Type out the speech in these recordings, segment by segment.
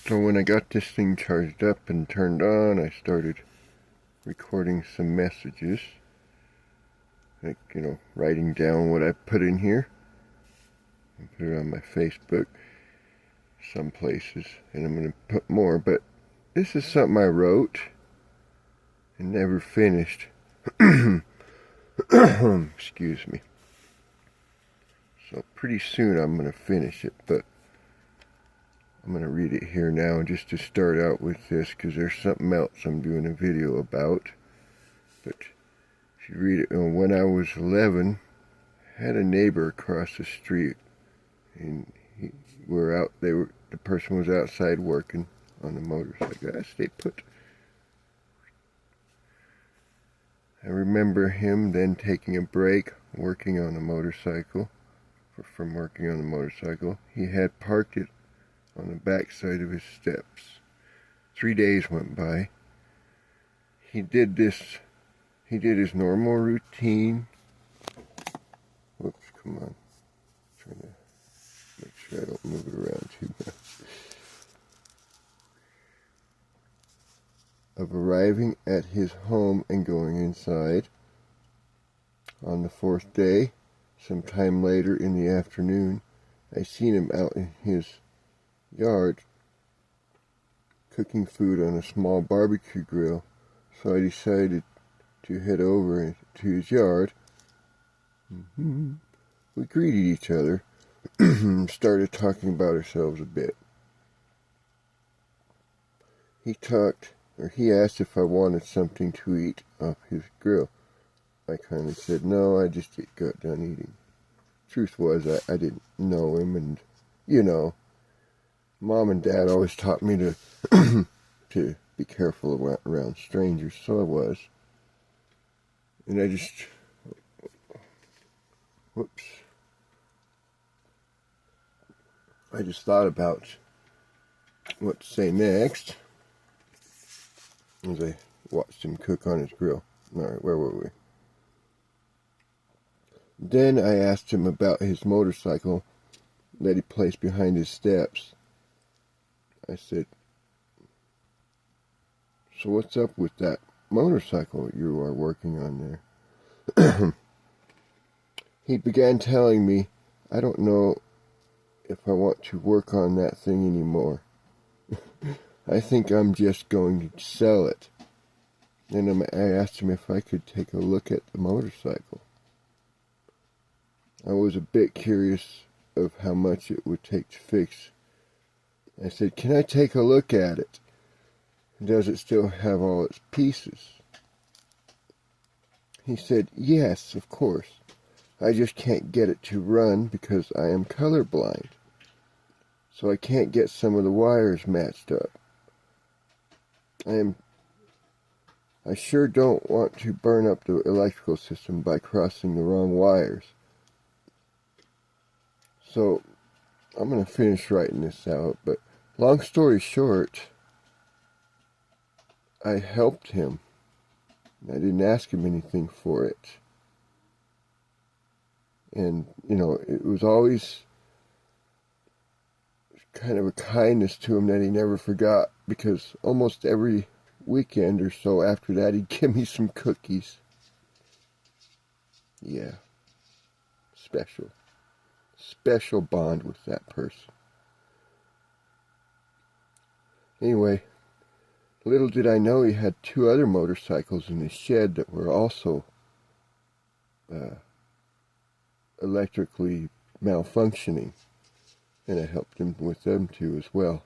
So when I got this thing charged up and turned on, I started recording some messages. Like, writing down what I put in here. I put it on my Facebook, some places, and I'm going to put more, but this is something I wrote and never finished. Excuse me. So pretty soon I'm going to finish it, but I'm going to read it here now just to start out with this, because there's something else I'm doing a video about. But if you read it, when I was 11, I had a neighbor across the street, and the person was outside working on the motorcycle. I stayed put. I remember him then taking a break, working on the motorcycle. From working on the motorcycle, he had parked it on the back side of his steps. 3 days went by. He did his normal routine. Whoops, come on. Trying to make sure I don't move it around too much. Of arriving at his home and going inside. On the 4th day, sometime later in the afternoon, I seen him out in his yard cooking food on a small barbecue grill, so I decided to head over to his yard. We greeted each other and started talking about ourselves a bit. He asked if I wanted something to eat off his grill. I kindly said no, I just got done eating. Truth was, I didn't know him, and Mom and Dad always taught me to to be careful around strangers, so I was. And I just thought about what to say next as I watched him cook on his grill. Alright, where were we? Then I asked him about his motorcycle that he placed behind his steps. I said, so what's up with that motorcycle you are working on there? He began telling me, I don't know if I want to work on that thing anymore. I think I'm just going to sell it. Then I asked him if I could take a look at the motorcycle. I was a bit curious of how much it would take to fix. I said, can I take a look at it? Does it still have all its pieces? He said, yes, of course. I just can't get it to run because I am colorblind. So I can't get some of the wires matched up. I sure don't want to burn up the electrical system by crossing the wrong wires. So I'm going to finish writing this out, but long story short, I helped him. I didn't ask him anything for it. And, it was always kind of a kindness to him that he never forgot, because almost every weekend or so after that, he'd give me some cookies. Yeah. Special bond with that person. Anyway, little did I know he had 2 other motorcycles in his shed that were also electrically malfunctioning, and I helped him with them too as well.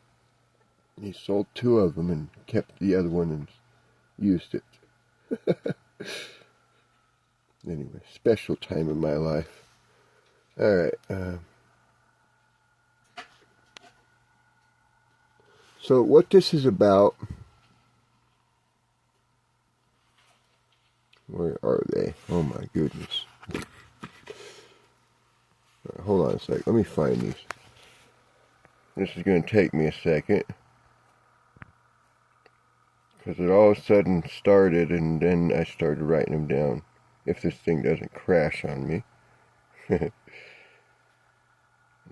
He sold 2 of them and kept the other one and used it. Anyway, special time in my life. Alright, so what this is about, where are they? Oh my goodness. Right, hold on a sec, let me find these. This is going to take me a second, because it all of a sudden started, and then I started writing them down, if this thing doesn't crash on me. And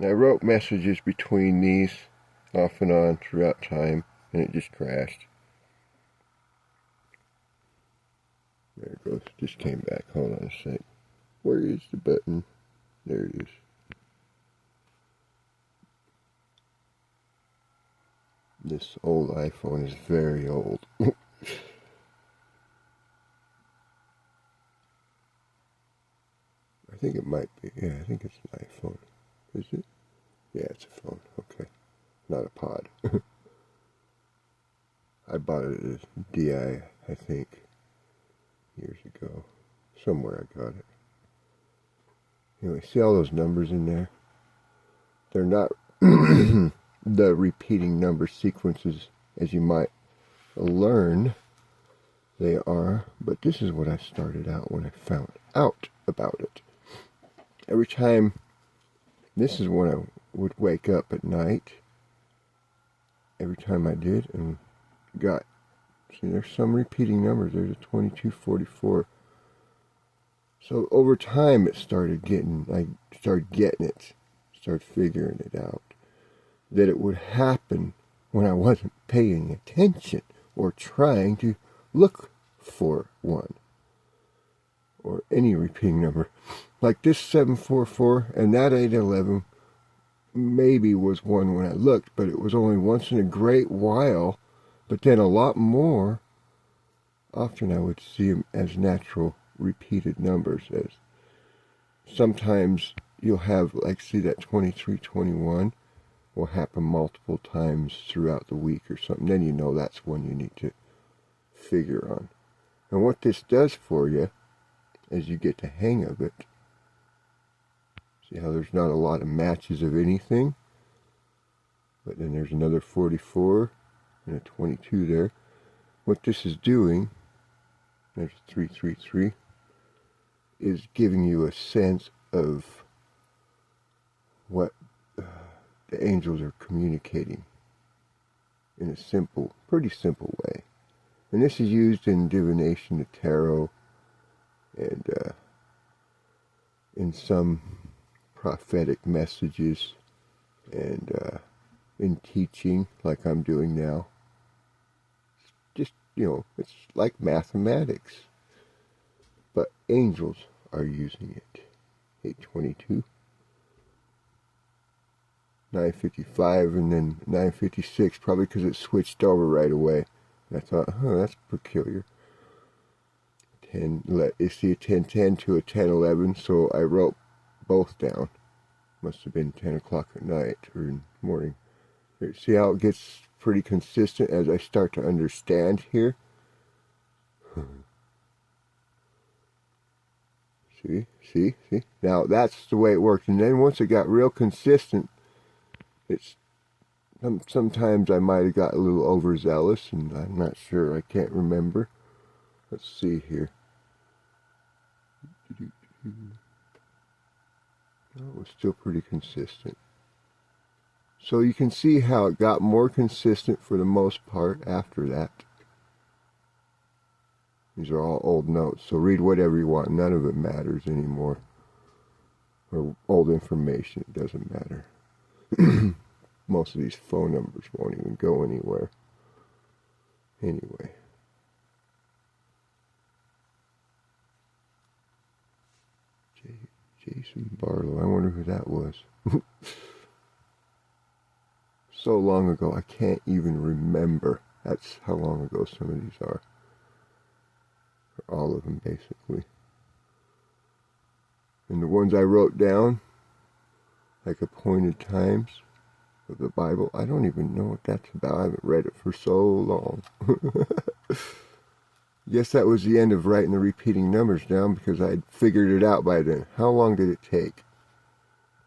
I wrote messages between these. off and on throughout time, and it just crashed. There it goes. Just came back. Hold on a sec. Where is the button? There it is. This old iPhone is very old. I think it might be. Yeah, I think it's an iPhone. Is it? Yeah, it's a phone. Okay. Not a pod. I bought it at DI, I think, years ago. Somewhere I got it. Anyway, see all those numbers in there? They're not the repeating number sequences as you might learn they are, but this is what I started out when I found out about it. Every time, this is when I would wake up at night, every time I did, and got, see there's some repeating numbers, there's a 2244. So over time I started getting it, started figuring it out, that it would happen when I wasn't paying attention or trying to look for one or any repeating number. Like this 744 and that 811 maybe was one when I looked, but it was only once in a great while. But then a lot more often I would see them as natural repeated numbers. As sometimes you'll have, like, see that 2321 will happen multiple times throughout the week or something. Then you know that's one you need to figure on. And what this does for you as you get the hang of it, see how there's not a lot of matches of anything, but then there's another 44 and a 22 there. What this is doing, there's 333, is giving you a sense of what the angels are communicating in a simple, pretty simple way. And this is used in divination, the tarot, and in some prophetic messages, and in teaching like I'm doing now. Just, it's like mathematics, but angels are using it. 822, 955, and then 956, probably because it switched over right away. And I thought, that's peculiar. You see a 1010 to a 1011, so I wrote both down. Must have been 10 o'clock at night or in the morning. See how it gets pretty consistent as I start to understand here? See? Now that's the way it worked. And then once it got real consistent, sometimes I might have got a little overzealous, and I'm not sure. I can't remember. Let's see here. No, it was still pretty consistent. So you can see how it got more consistent for the most part after that. These are all old notes, so read whatever you want. None of it matters anymore. Or old information, it doesn't matter. Most of these phone numbers won't even go anywhere. Anyway. Jason Barlow, I wonder who that was. So long ago, I can't even remember. That's how long ago some of these are. Or all of them, basically. And the ones I wrote down, like appointed times of the Bible, I don't even know what that's about. I haven't read it for so long. Guess that was the end of writing the repeating numbers down, because I'd figured it out by then. How long did it take?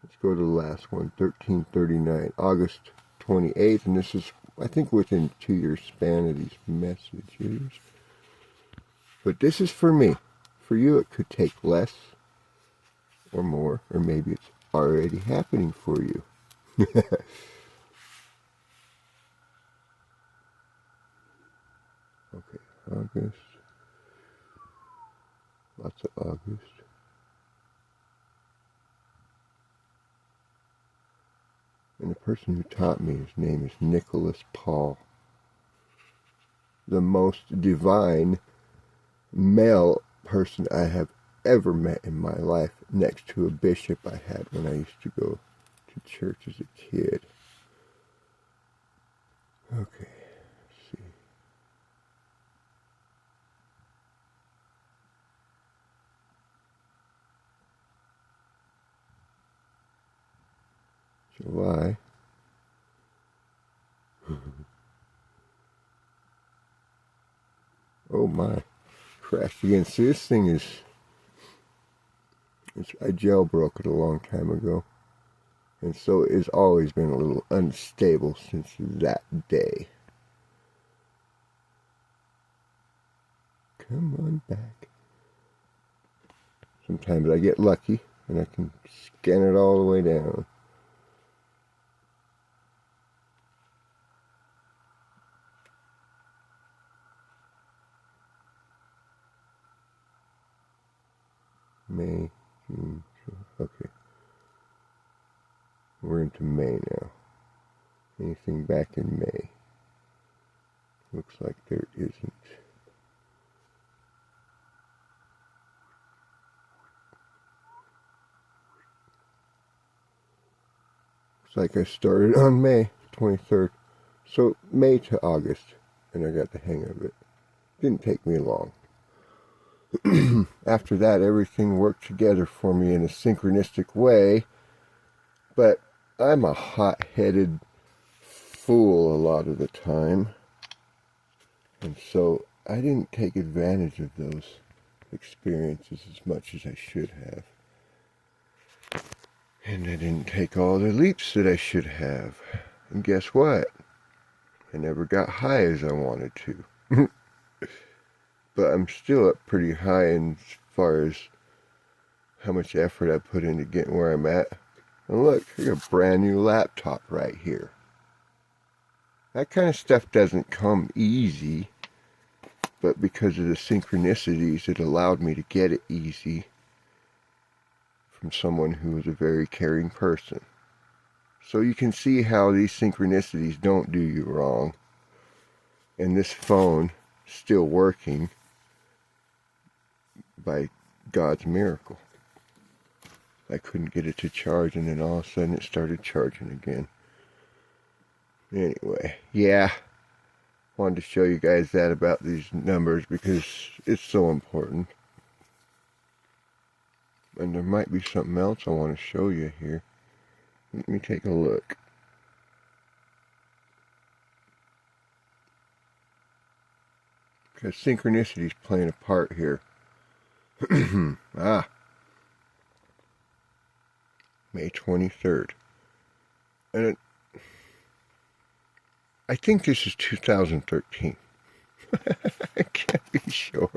Let's go to the last one, 1339, August 28th, and this is, I think, within 2-year span of these messages. But this is for me. For you, it could take less or more, or maybe it's already happening for you. Okay, August. Lots of August. And the person who taught me, his name is Nicholas Paul. The most divine male person I have ever met in my life, next to a bishop I had when I used to go to church as a kid. Okay, let's see. July. Oh my, crashed again. See, this thing is, I jailbroke it a long time ago. And so it's always been a little unstable since that day. Come on back. Sometimes I get lucky and I can scan it all the way down. May, June, July. Okay. We're into May now. Anything back in May? Looks like there isn't. Looks like I started on May 23rd. So May to August, and I got the hang of it. Didn't take me long. After that, everything worked together for me in a synchronistic way, but I'm a hot-headed fool a lot of the time, and so I didn't take advantage of those experiences as much as I should have. And I didn't take all the leaps that I should have. And guess what? I never got high as I wanted to. But I'm still up pretty high as far as how much effort I put into getting where I'm at. And look, I got a brand new laptop right here. That kind of stuff doesn't come easy, but because of the synchronicities, it allowed me to get it easy from someone who was a very caring person. So you can see how these synchronicities don't do you wrong. And this phone still working by God's miracle. I couldn't get it to charge, and then all of a sudden it started charging again. Anyway, yeah, wanted to show you guys that about these numbers because it's so important. And there might be something else I want to show you here. Let me take a look. Because synchronicity is playing a part here. May 23rd. And I think this is 2013. I can't be sure.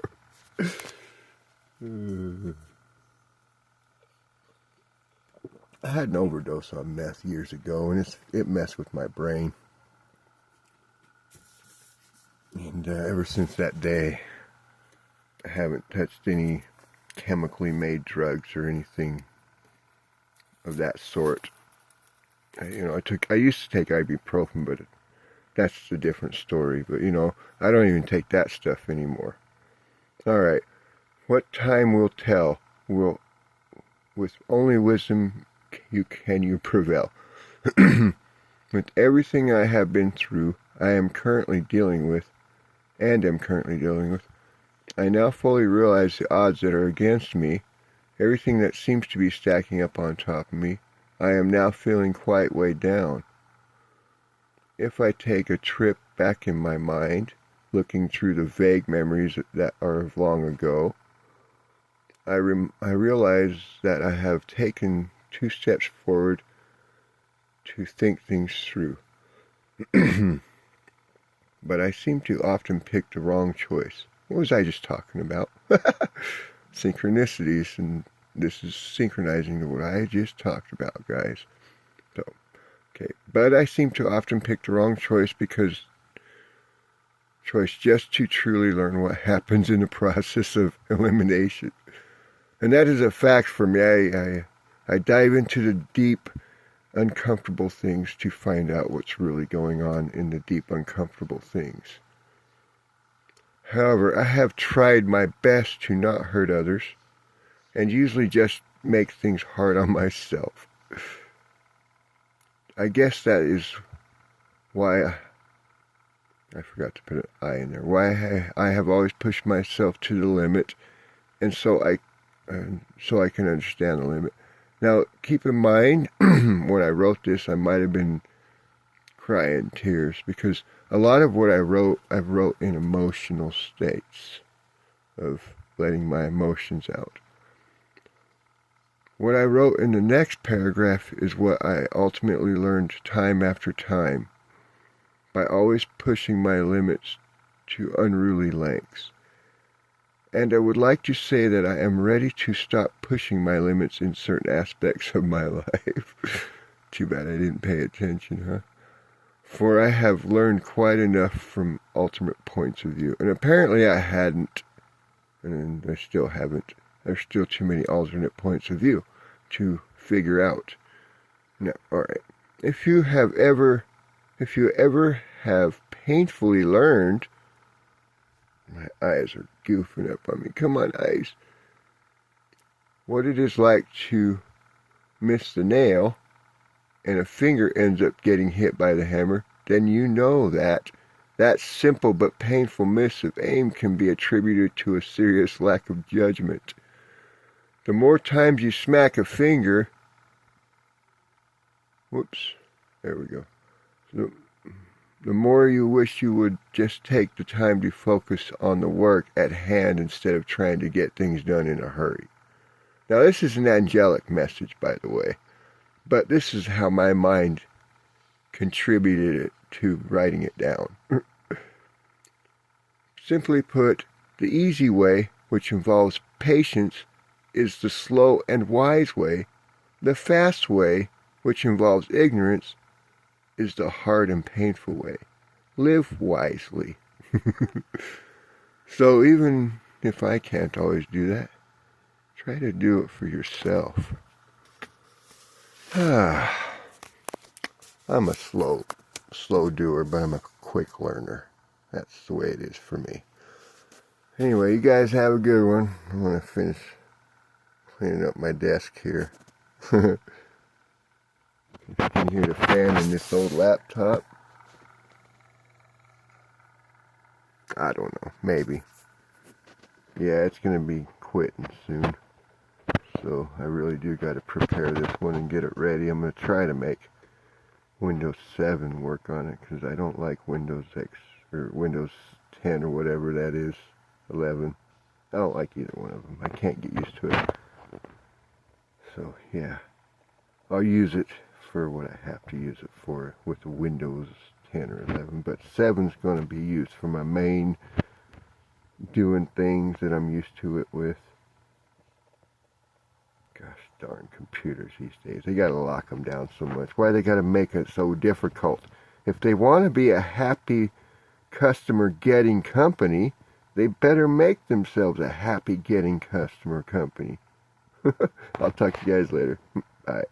I had an overdose on meth years ago, and it messed with my brain. And ever since that day, I haven't touched any chemically made drugs or anything of that sort. I used to take ibuprofen, but that's a different story. But I don't even take that stuff anymore. All right, what time will tell? With only wisdom can you prevail. With everything I have been through, I am currently dealing with, I now fully realize the odds that are against me, everything that seems to be stacking up on top of me. I am now feeling quite weighed down. If I take a trip back in my mind, looking through the vague memories that are of long ago, I realize that I have taken 2 steps forward to think things through. But I seem to often pick the wrong choice. What was I just talking about? Synchronicities, and this is synchronizing to what I just talked about, guys. So, okay. But I seem to often pick the wrong choice just to truly learn what happens in the process of elimination. And that is a fact for me. I dive into the deep uncomfortable things to find out what's really going on in the deep uncomfortable things. However, I have tried my best to not hurt others and usually just make things hard on myself. I guess that is why I forgot to put an I in there. Why I have always pushed myself to the limit, and so I can understand the limit. Now, keep in mind, when I wrote this, I might have been crying tears because a lot of what I wrote in emotional states of letting my emotions out. What I wrote in the next paragraph is what I ultimately learned time after time by always pushing my limits to unruly lengths. And I would like to say that I am ready to stop pushing my limits in certain aspects of my life. Too bad I didn't pay attention, huh? For I have learned quite enough from alternate points of view. And apparently I hadn't, and I still haven't. There's still too many alternate points of view to figure out. Now, alright. If you ever have painfully learned, my eyes are goofing up on me. Come on, eyes. What it is like to miss the nail and a finger ends up getting hit by the hammer, then you know that simple but painful miss of aim can be attributed to a serious lack of judgment. The more times you smack a finger, there we go. The more you wish you would just take the time to focus on the work at hand instead of trying to get things done in a hurry. Now, this is an angelic message, by the way, but this is how my mind contributed it to writing it down. Simply put, the easy way, which involves patience, is the slow and wise way. The fast way, which involves ignorance, is the hard and painful way. Live wisely. So even if I can't always do that, try to do it for yourself. I'm a slow doer, but I'm a quick learner. That's the way it is for me. Anyway, you guys have a good one. I'm going to finish cleaning up my desk here. You can hear the fan in this old laptop. I don't know, maybe. Yeah, it's going to be quitting soon. So I really do got to prepare this one and get it ready. I'm going to try to make Windows 7 work on it because I don't like Windows X or Windows 10 or whatever that is, 11. I don't like either one of them. I can't get used to it. So yeah, I'll use it for what I have to use it for with the Windows 10 or 11, but 7's going to be used for my main doing things that I'm used to it with. Gosh darn computers these days. They got to lock them down so much. Why they got to make it so difficult? If they want to be a happy customer getting company, they better make themselves a happy getting customer company. I'll talk to you guys later. Bye.